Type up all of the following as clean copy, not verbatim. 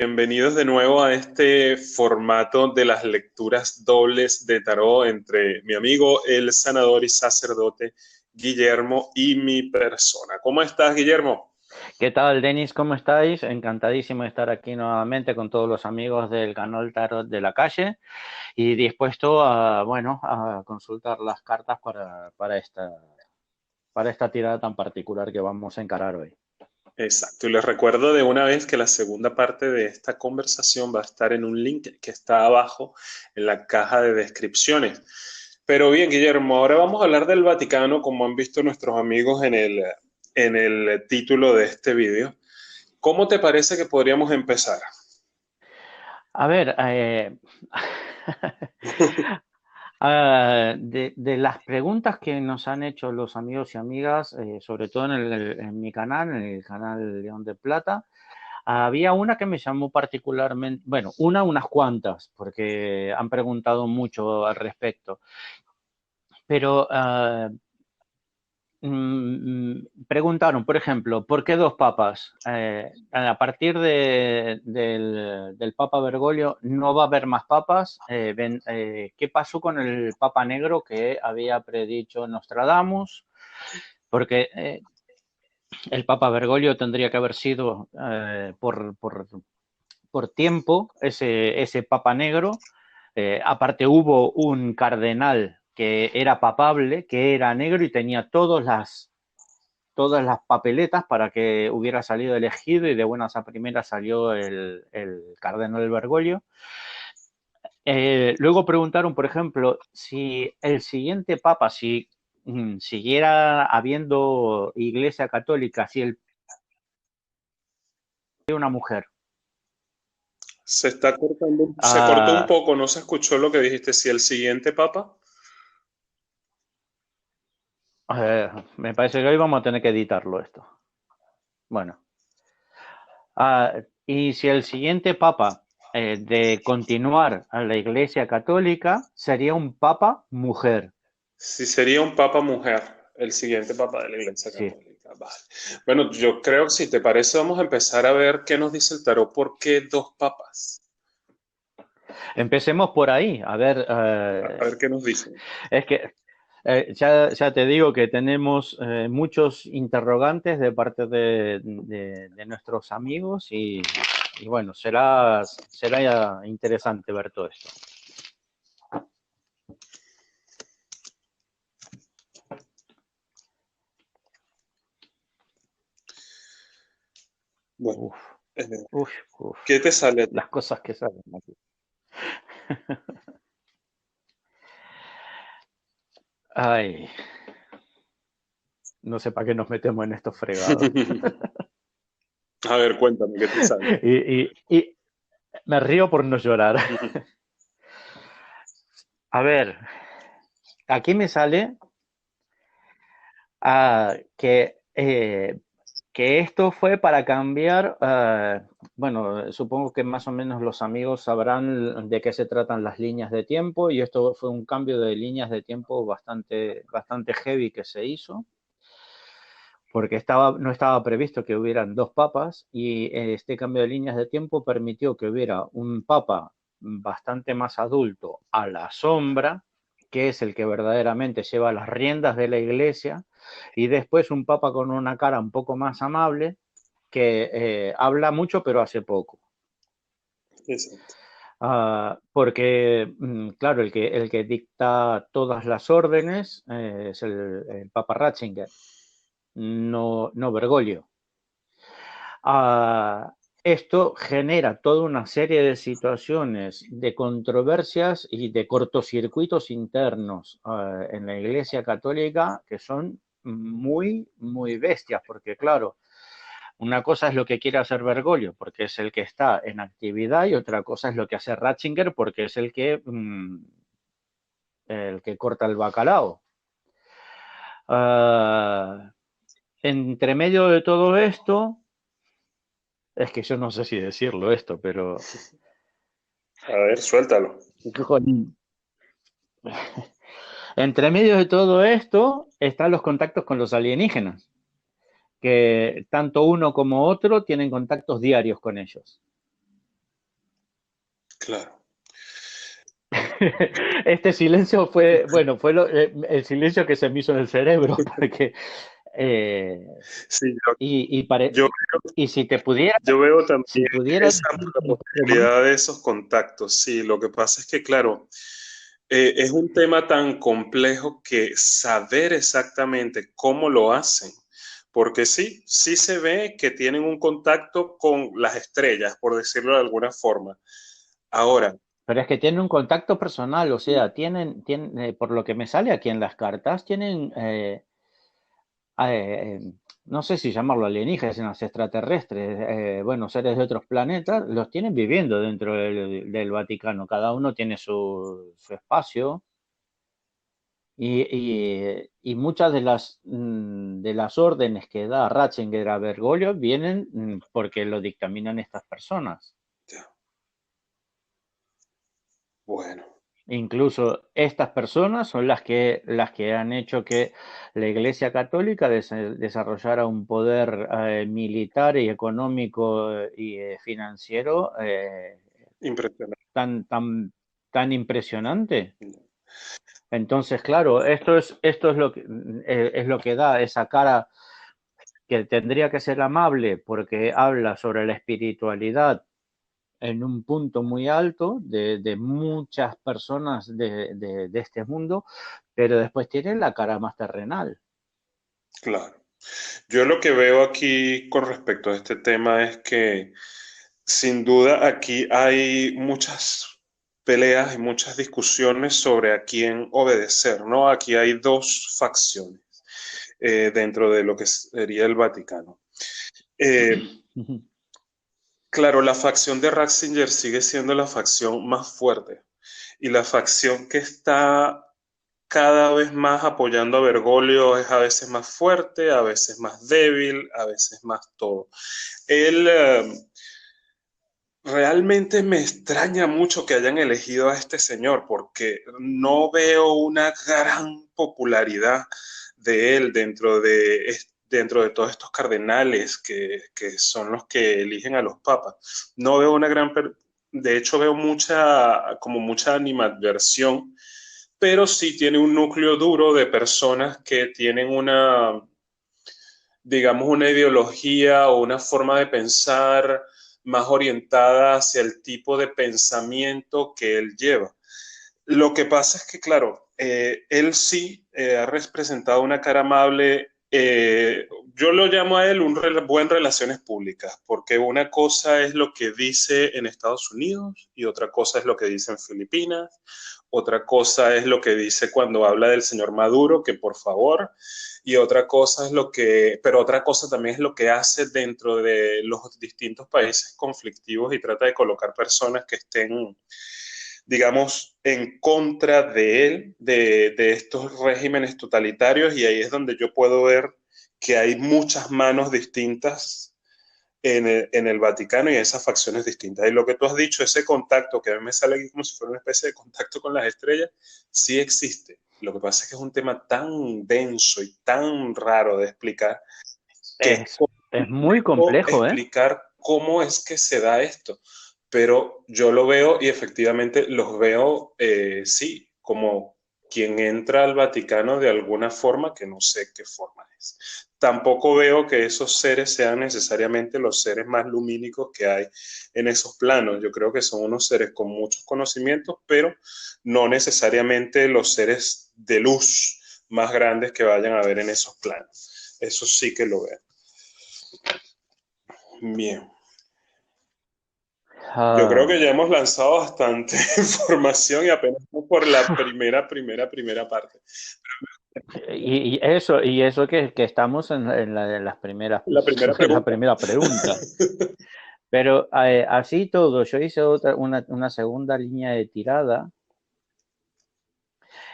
Bienvenidos de nuevo a este formato de las lecturas dobles de tarot entre mi amigo, el sanador y sacerdote Guillermo y mi persona. ¿Cómo estás, Guillermo? ¿Qué tal, Denis? ¿Cómo estáis? Encantadísimo de estar aquí nuevamente con todos los amigos del canal Tarot de la Calle y dispuesto a consultar las cartas para esta tirada tan particular que vamos a encarar hoy. Exacto, y les recuerdo de una vez que la segunda parte de esta conversación va a estar en un link que está abajo en la caja de descripciones. Pero bien, Guillermo, ahora vamos a hablar del Vaticano, como han visto nuestros amigos en el título de este video. ¿Cómo te parece que podríamos empezar? A ver, de las preguntas que nos han hecho los amigos y amigas, sobre todo en mi canal, en el canal León de Plata, había una que me llamó particularmente, bueno, unas cuantas, porque han preguntado mucho al respecto, pero preguntaron, por ejemplo, ¿por qué dos papas? A partir del Papa Bergoglio no va a haber más papas. ¿Qué pasó con el Papa Negro que había predicho Nostradamus? Porque el Papa Bergoglio tendría que haber sido por tiempo ese Papa Negro. Aparte hubo un cardenal que era papable, que era negro y tenía todas las papeletas para que hubiera salido elegido y de buenas a primeras salió el cardenal Bergoglio. Luego preguntaron, por ejemplo, si el siguiente papa, si siguiera habiendo iglesia católica, si una mujer. Se cortó un Uh, poco, no se escuchó lo que dijiste. Si el siguiente papa, Me parece que hoy vamos a tener que editarlo esto. Bueno, y si el siguiente papa de continuar a la Iglesia Católica sería un papa mujer. si sería un papa mujer, el siguiente papa de la Iglesia Sí. Católica. Vale. Bueno, yo creo que si te parece, vamos a empezar a ver qué nos dice el tarot. ¿Por qué dos papas? Empecemos por ahí. A ver, A ver qué nos dicen. es que ya te digo que tenemos muchos interrogantes de parte de nuestros amigos y bueno, será interesante ver todo esto. Bueno, Uf, eh, uf, uf. ¿qué te sale a ti? Las cosas que salen aquí. Ay, no sé para qué nos metemos en estos fregados. A ver, cuéntame, ¿qué te sale? Y me río por no llorar. A ver, aquí me sale que esto fue para cambiar, bueno, supongo que más o menos los amigos sabrán de qué se tratan las líneas de tiempo y esto fue un cambio de líneas de tiempo bastante heavy que se hizo, porque no estaba previsto que hubieran dos papas y este cambio de líneas de tiempo permitió que hubiera un papa bastante más adulto a la sombra, que es el que verdaderamente lleva las riendas de la iglesia, y después un papa con una cara un poco más amable, que habla mucho pero hace poco. Exacto. Porque, claro, el que dicta todas las órdenes es el Papa Ratzinger, no Bergoglio. Uh, Esto genera toda una serie de situaciones de controversias y de cortocircuitos internos en la Iglesia Católica que son muy bestias, porque claro, una cosa es lo que quiere hacer Bergoglio, porque es el que está en actividad, y otra cosa es lo que hace Ratzinger, porque es el que corta el bacalao. Uh, Entre medio de todo esto, es que yo no sé si decirlo esto, pero A ver, suéltalo. entre medio de todo esto están los contactos con los alienígenas, que tanto uno como otro tienen contactos diarios con ellos. claro. Este silencio fue, bueno, fue el silencio que se me hizo en el cerebro, porque eh, Sí, y, yo, y si te pudiera, yo veo si también pudiera esa decir la un poco más, posibilidad de esos contactos. Sí, lo que pasa es que, claro, es un tema tan complejo que saber exactamente cómo lo hacen, porque sí, sí se ve que tienen un contacto con las estrellas, por decirlo de alguna forma. Ahora, pero es que tienen un contacto personal, o sea, tienen por lo que me sale aquí en las cartas, tienen eh, no sé si llamarlo alienígenas, extraterrestres, bueno, seres de otros planetas, los tienen viviendo dentro del Vaticano. Cada uno tiene su espacio y muchas de las órdenes que da Ratzinger a Bergoglio vienen porque lo dictaminan estas personas. ya, bueno, Incluso estas personas son las que han hecho que la Iglesia Católica desarrollara un poder militar y económico y financiero impresionante. tan, tan, tan impresionante. Entonces, claro, esto es lo que da esa cara que tendría que ser amable porque habla sobre la espiritualidad en un punto muy alto de muchas personas de este mundo, pero después tiene la cara más terrenal. Claro. Yo lo que veo aquí con respecto a este tema es que sin duda aquí hay muchas peleas y muchas discusiones sobre a quién obedecer, ¿no? Aquí hay dos facciones dentro de lo que sería el Vaticano. Eh, claro, la facción de Ratzinger sigue siendo la facción más fuerte y la facción que está cada vez más apoyando a Bergoglio es a veces más fuerte, a veces más débil, a veces más todo. Él realmente me extraña mucho que hayan elegido a este señor porque no veo una gran popularidad de él dentro de todos estos cardenales que son los que eligen a los papas. No veo una gran, de hecho veo como mucha animadversión, pero sí tiene un núcleo duro de personas que tienen digamos, una ideología o una forma de pensar más orientada hacia el tipo de pensamiento que él lleva. Lo que pasa es que, claro, él sí ha representado una cara amable. Yo lo llamo a él un buen relaciones públicas, porque una cosa es lo que dice en Estados Unidos y otra cosa es lo que dice en Filipinas, otra cosa es lo que dice cuando habla del señor Maduro, que por favor, y otra cosa es pero otra cosa también es lo que hace dentro de los distintos países conflictivos y trata de colocar personas que estén, digamos, en contra de él, de estos regímenes totalitarios, y ahí es donde yo puedo ver que hay muchas manos distintas en el Vaticano y esas facciones distintas. Y lo que tú has dicho, ese contacto que a mí me sale aquí como si fuera una especie de contacto con las estrellas, sí existe. Lo que pasa es que es un tema tan denso y tan raro de explicar que es Es muy complejo complejo, ¿eh? explicar cómo es que se da esto. Pero yo lo veo y efectivamente los veo, sí, como quien entra al Vaticano de alguna forma que no sé qué forma es. Tampoco veo que esos seres sean necesariamente los seres más lumínicos que hay en esos planos. Yo creo que son unos seres con muchos conocimientos, pero no necesariamente los seres de luz más grandes que vayan a ver en esos planos. Eso sí que lo veo. Bien. Yo creo que ya Ah, hemos lanzado bastante información y apenas por la primera parte. y eso que estamos en las primeras, La primera en la pregunta. primera pregunta. Pero así todo, yo hice una segunda línea de tirada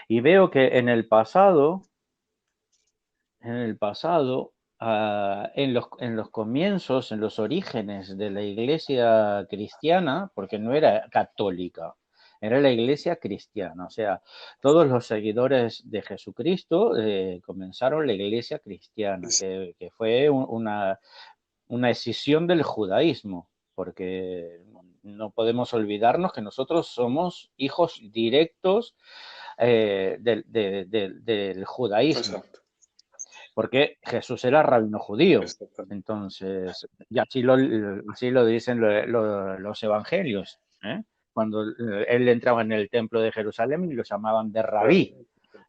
y veo que en el pasado, en los comienzos, en los orígenes de la iglesia cristiana, porque no era católica, era la iglesia cristiana, o sea, todos los seguidores de Jesucristo comenzaron la iglesia cristiana, que fue una escisión del judaísmo, porque no podemos olvidarnos que nosotros somos hijos directos del judaísmo, Exacto, porque Jesús era rabino judío. exactamente. Entonces, y así lo dicen los evangelios, ¿eh? Cuando él entraba en el templo de Jerusalén y lo llamaban de Claro, rabí,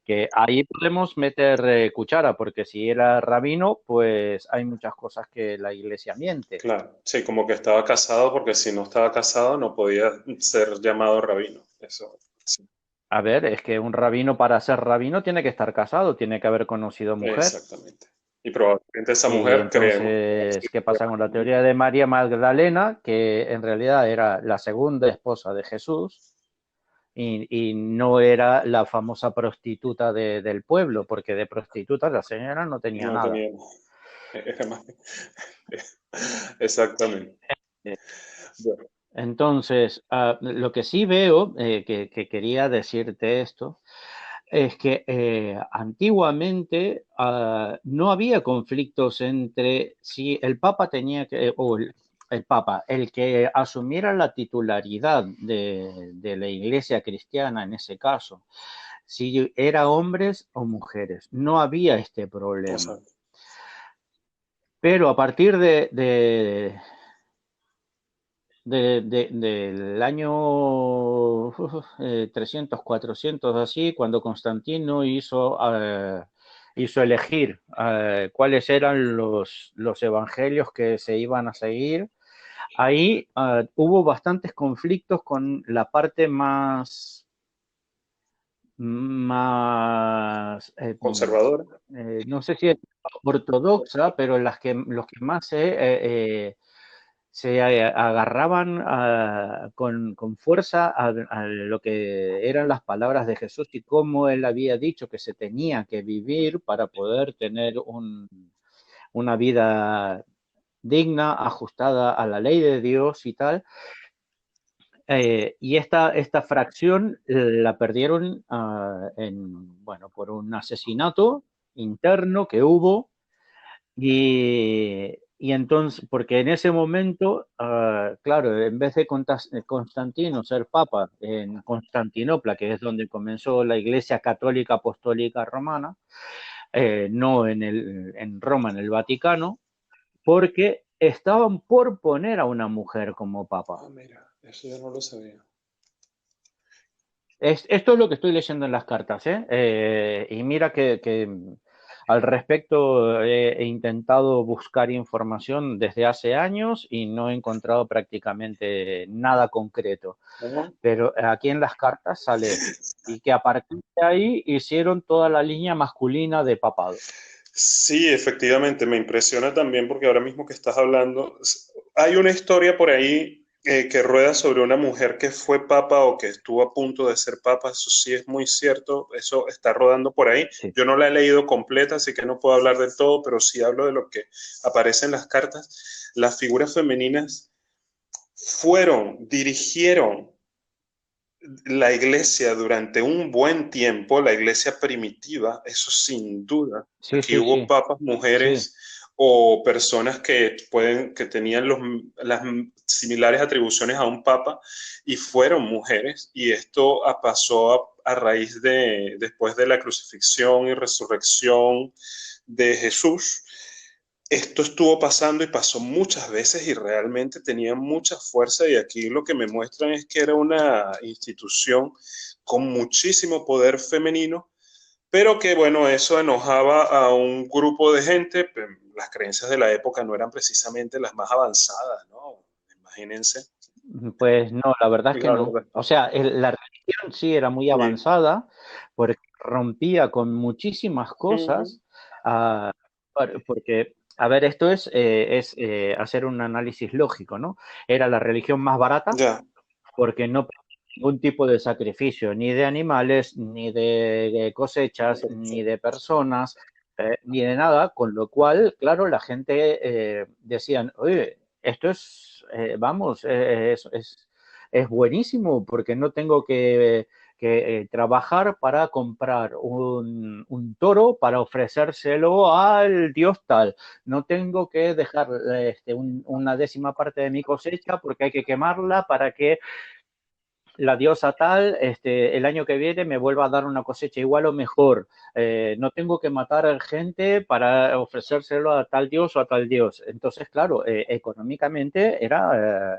que ahí podemos meter cuchara, porque si era rabino, pues hay muchas cosas que la iglesia miente. claro. Sí, como que estaba casado, porque si no estaba casado no podía ser llamado rabino. Eso, sí, A ver, es que un rabino para ser rabino tiene que estar casado, tiene que haber conocido mujer. exactamente. Y probablemente esa Y mujer, creemos, entonces, ¿qué pasa con la teoría de María Magdalena? Que en realidad era la segunda esposa de Jesús y no era la famosa prostituta del pueblo, porque de prostituta la señora no tenía no nada. teníamos. Era más- Exactamente. Bueno, Entonces, lo que sí veo, que quería decirte esto, es que antiguamente no había conflictos entre si el Papa tenía que, o el Papa, el que asumiera la titularidad de la Iglesia cristiana en ese caso, si era hombres o mujeres. No había este problema. exacto. Pero a partir del año 300, 400 así, cuando Constantino hizo elegir cuáles eran los evangelios que se iban a seguir, ahí hubo bastantes conflictos con la parte más Conservadora. no sé si es ortodoxa, pero los que más se agarraban con fuerza a lo que eran las palabras de Jesús y cómo él había dicho que se tenía que vivir para poder tener una vida digna, ajustada a la ley de Dios y tal. Y esta fracción la perdieron bueno, por un asesinato interno que hubo y entonces, porque en ese momento, claro, en vez de Constantino ser papa en Constantinopla, que es donde comenzó la Iglesia Católica Apostólica Romana, no en Roma, en el Vaticano, porque estaban por poner a una mujer como papa. Ah, mira, eso yo no lo sabía. Esto es lo que estoy leyendo en las cartas, ¿eh? Y mira que al respecto he intentado buscar información desde hace años y no he encontrado prácticamente nada concreto. Ajá. Pero aquí en las cartas sale esto. Y que a partir de ahí hicieron toda la línea masculina de papado. Sí, efectivamente, me impresiona también porque ahora mismo que estás hablando, hay una historia por ahí que rueda sobre una mujer que fue papa o que estuvo a punto de ser papa, eso sí es muy cierto, eso está rodando por ahí. Sí, Yo no la he leído completa, así que no puedo hablar del todo, pero sí hablo de lo que aparece en las cartas. Las figuras femeninas dirigieron la iglesia durante un buen tiempo, la iglesia primitiva, eso sin duda. sí, Aquí sí, hubo sí, papas, sí, mujeres o personas que tenían las similares atribuciones a un papa y fueron mujeres. Y esto pasó a raíz después de la crucifixión y resurrección de Jesús. Esto estuvo pasando y pasó muchas veces y realmente tenía mucha fuerza y aquí lo que me muestran es que era una institución con muchísimo poder femenino, pero que bueno, eso enojaba a un grupo de gente. Las creencias de la época no eran precisamente las más avanzadas, ¿no? Imagínense. pues no, la verdad es que La no. verdad. O sea, la religión sí era muy Sí. avanzada porque rompía con muchísimas Ujú. cosas, ah, porque, a ver, esto es hacer un análisis lógico, ¿no? Era la religión más barata Ya. porque no pedía ningún tipo de sacrificio, ni de animales, ni de cosechas, ni de personas, ni de nada, con lo cual, claro, la gente decían, oye, esto es, vamos, es buenísimo porque no tengo que trabajar para comprar un toro para ofrecérselo al dios tal. No tengo que dejar una décima parte de mi cosecha porque hay que quemarla para que la diosa tal, el año que viene me vuelva a dar una cosecha igual o mejor. No tengo que matar gente para ofrecérselo a tal dios o a tal dios. Entonces, claro, económicamente era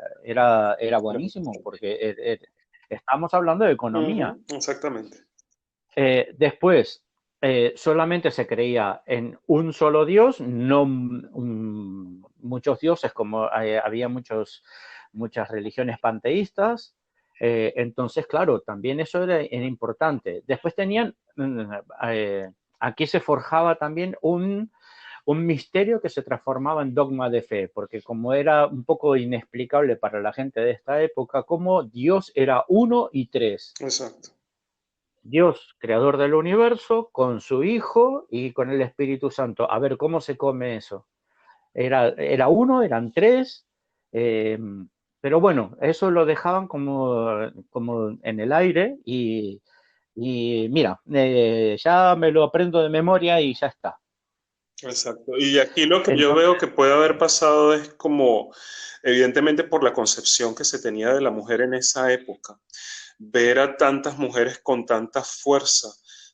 buenísimo porque estamos hablando de economía. Ujú, exactamente. Después, solamente se creía en un solo dios, no muchos dioses, como había muchas religiones panteístas. Entonces, claro, también eso era importante. Después tenían, aquí se forjaba también un misterio que se transformaba en dogma de fe, porque como era un poco inexplicable para la gente de esta época, como Dios era uno y tres. Exacto. Dios, creador del universo, con su Hijo y con el Espíritu Santo. A ver, ¿cómo se come eso? Era uno, eran tres, eh, pero bueno, eso lo dejaban como en el aire y mira, ya me lo aprendo de memoria y ya está. Exacto. Y aquí lo que yo veo Entonces, que puede haber pasado es como, evidentemente por la concepción que se tenía de la mujer en esa época, ver a tantas mujeres con tanta fuerza,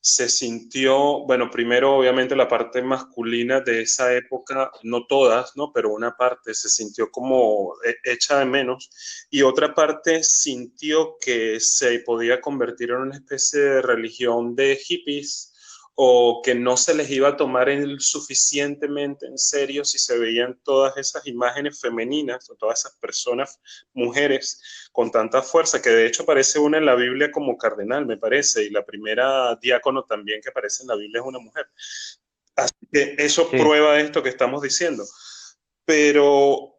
se sintió, bueno, primero obviamente la parte masculina de esa época, no todas, ¿no? Pero una parte se sintió como hecha de menos y otra parte sintió que se podía convertir en una especie de religión de hippies o que no se les iba a tomar suficientemente en serio si se veían todas esas imágenes femeninas o todas esas personas, mujeres, con tanta fuerza, que de hecho aparece una en la Biblia como cardenal, me parece, y la primera diácono también que aparece en la Biblia es una mujer. Así que eso sí. prueba esto que estamos diciendo. Pero...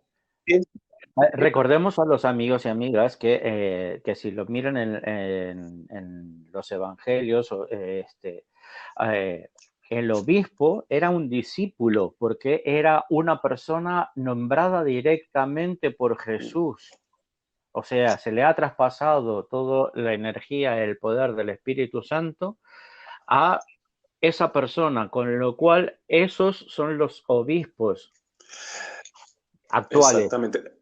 Recordemos a los amigos y amigas que si lo miran en los evangelios, eh, el obispo era un discípulo porque era una persona nombrada directamente por Jesús. O sea, se le ha traspasado toda la energía, el poder del Espíritu Santo a esa persona, con lo cual esos son los obispos actuales. Exactamente.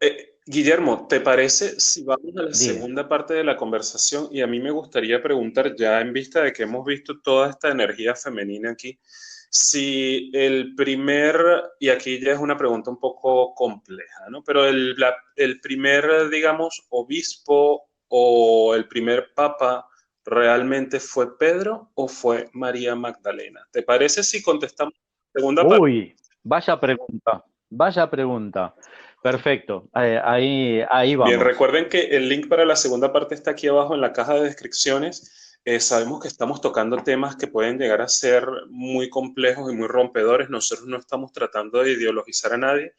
Guillermo, ¿te parece si vamos a la Diga. segunda parte de la conversación? Y a mí me gustaría preguntar, ya en vista de que hemos visto toda esta energía femenina aquí, si el primer, y aquí ya es una pregunta un poco compleja, ¿no? Pero el primer, digamos, obispo o el primer papa realmente fue Pedro o fue María Magdalena. ¿Te parece si contestamos la segunda parte? Uy, vaya pregunta, vaya pregunta. Perfecto, ahí Bien, vamos. recuerden que el link para la segunda parte está aquí abajo en la caja de descripciones. Sabemos que estamos tocando temas que pueden llegar a ser muy complejos y muy rompedores. Nosotros no estamos tratando de ideologizar a nadie,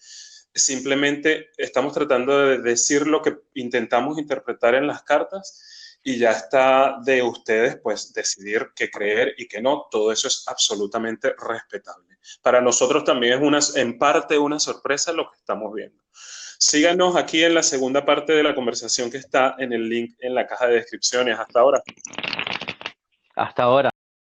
simplemente estamos tratando de decir lo que intentamos interpretar en las cartas y ya está de ustedes pues decidir qué creer y qué no. Todo eso es absolutamente respetable. Para nosotros también es en parte una sorpresa lo que estamos viendo. Síganos aquí en la segunda parte de la conversación que está en el link en la caja de descripciones. Hasta ahora. Hasta ahora.